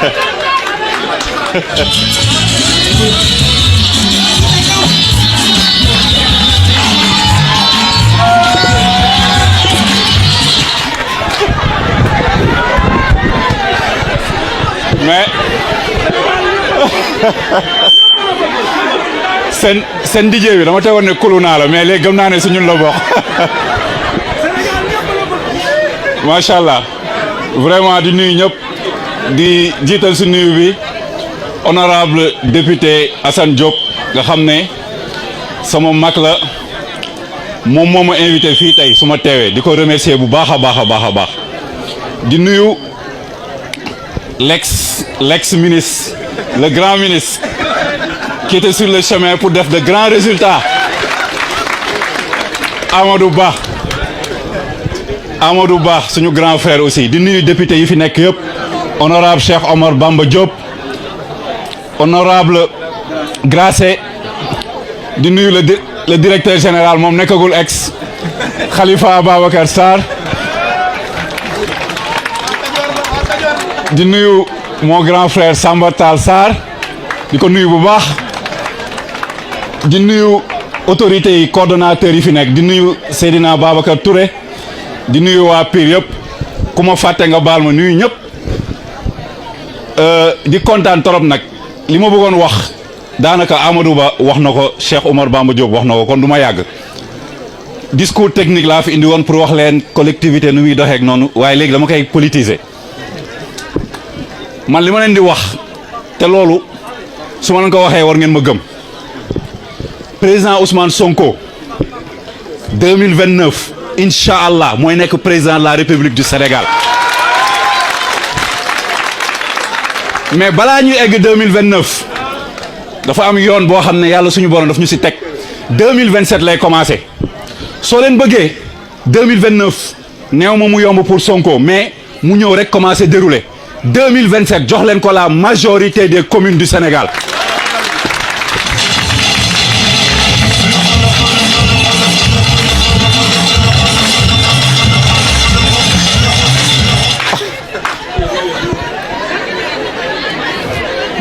mais seen DJ bi dama tegoon ne kulu naa la mais léegi gëm naa ne su ñun la bokk macha allah vraiment di nuyu ñëpp di jiital si nuyu bi honorable député Assane Diop nga xam ne sama mag la moom moo ma invité fii tey su ma teewee di ko remercier bu baax a baax a baax a baax di nuyu l'ex ministre le grand ministre qui était sur le chemin pour def de grands résultats Amadou Ba suñu grand frère aussi di nuyu député yi fi nekk yëpp honorable Cheikh Omar Bamba Diop honorable Gracé di nuyu le directeur général moom nekkagul ex Khalifa Ababacar Sarr di nuyu mon grand frère Samba Tall Sarr di ko nuyu bu baax di nuyu autorités yi coordonnateurs yi fi nekk di nuyu Seydina Babacar Touré di nuyu waa Pire yëpp ku ma fàtte nga baal ma nuyu ñëpp di kontaan trop nag li ma bëggoon wax daanaka Amadou Ba wax na ko Cheikh Omar Bamba Diop wax na ko kon du ma yàgg discours technique laa fi indi woon pour wax leen collectivité nu muy doxee ak noonu waaye léegi dama koy politiser man li ma leen di wax te loolu su ma leen ko waxee war ngeen ma gëm président Ousmane Sonko 2029 incha allah mooy nekk président de la République du Sénégal mais balaa ñuy egg 2029 dafa am yoon boo xam ne yàlla suñu borom daf ñu si teg 2027 lay commencé soo leen bëggee 2029 néew ma mu yomb pour Sonko mais mu ñëw rek commencé dérouler 2027 jox leen ko la majorité des communes du Sénégal.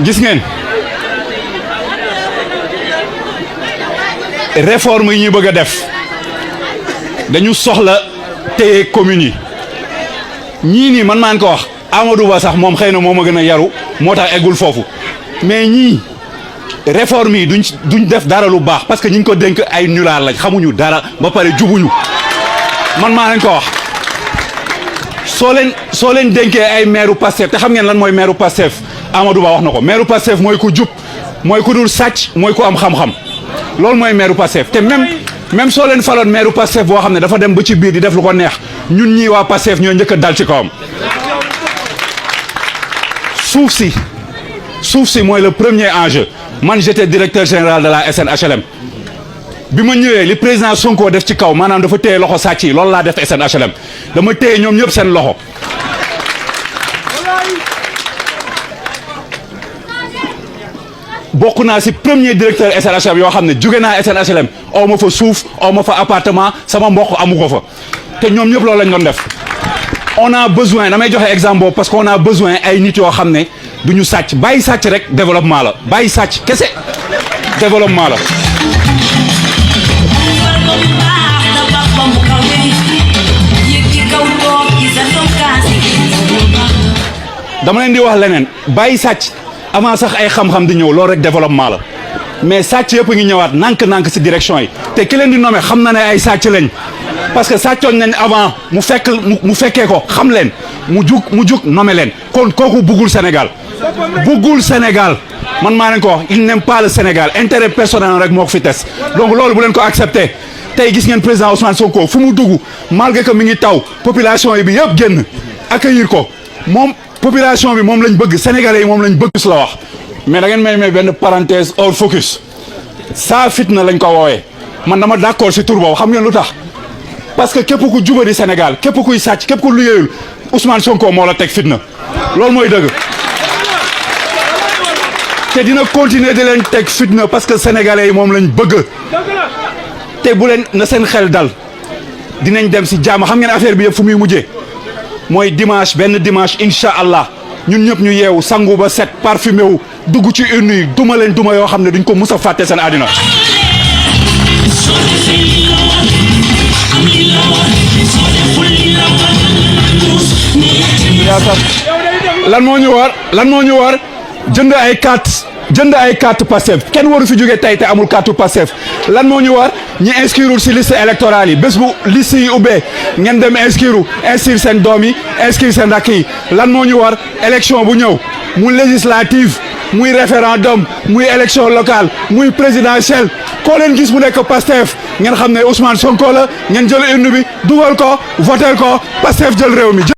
gis ngeen réforme yi ñu bëgg a def dañu soxla téye communes yi ñii nii man maa ngi ko wax Amadou Ba sax moom xëy na moo ma gën a yaru moo tax eggul foofu mais ñii réforme yi duñ def dara lu baax parce que ñi ngi ko dénk ay nulaar lañ xamuñu dara ba pare jubuñu man maa leen ko wax soo leen dénkee ay maire Pastef te xam ngeen lan mooy maire Pastef Amadou Ba wax na ko maire Pastef mooy ku jub mooy ku dul sàcc mooy ku am xam-xam loolu mooy maire Pastef te même soo leen faloon maire Pastef boo xam ne dafa dem ba ci biir di def lu ko neex ñun ñii waa Pastef ñoo njëkk a dal ci kawam. suuf si mooy le premier enjeu man j'étais directeur général de la SNHLM bi ma ñëwee li président Sonko def ci kaw maanaam dafa téye loxo sàcc yi loolu laa def SNHLM dama téye ñoom ñëpp seen loxo. bokk naa si premier directeur SNHLM yoo xam ne jóge naa SNHLM aw ma fa suuf aw ma fa appartement sama mbokk amu ko fa te ñoom ñëpp loolu lañ doon def. on a besoin damay joxe exemple boobu parce qu'on a besoin ay nit yoo xam ne du ñu sàcc bàyyi sàcc rek développement la bàyyi sàcc kese développement la. dama leen di wax leneen bàyyi sàcc avant sax ay xam-xam di ñëw loolu rek développement la mais sàcc yëpp a ngi ñëwaat nànk-nànk ci direction yi te ki leen di nommé xam na ne ay sàcc lañ. parce que sàccoon nañ avant mu fekkee ko xam leen mu jug nommé leen kon kooku buggul Sénégal man maa leen ko wax il n'aime pas le Sénégal intérêt personnel rek moo ko fi tes donc loolu bu leen ko accepté tey gis ngeen président Ousmane Sonko fu mu dugg malgré que mi ngi taw population yi bi yëpp génn accueillir ko moom population bi moom lañ bëgg sénégalais yi moom lañ bëgg su la wax mais da ngeen may benn parenthèse hors focus saa fitna lañ ko woowee man dama d'accord ci tur boobu xam ngeen lu tax. parce que képp ku jubadi Sénégal képp kuy sàcc képp ku liggéeyul Ousmane Sonko moo la teg fitna loolu mooy dëgg te dina continuer di leen teg fitna parce que sénégalais yi moom lañ bëgg te bu leen na seen xel dal dinañ dem si jàmm xam ngeen affaire bi yëpp fu muy mujjee mooy benn dimanche incha allah ñun ñëpp ñu yeewu sangu ba set parfumé wu dugg ci urne yi duma leen duma yoo xam ne duñ ko mus a fàtte seen àddina. lan moo ñu war jënd ay carte Pastef kenn waru fi jóge tey te amul carte Pastef lan moo ñu war ñi inscrire ci liste électorale yi bés bu liste yi ubbee ngeen dem inscrire seen doom yi inscrire seen rakk yi lan moo ñu war élection bu ñëw mu législative muy référendum muy élection locale muy présidentielle koo leen gis mu nekk Pastef ngeen xam ne Ousmane Sonko la ngeen jël urne bi dugal ko votel ko Pastef jël réew mi.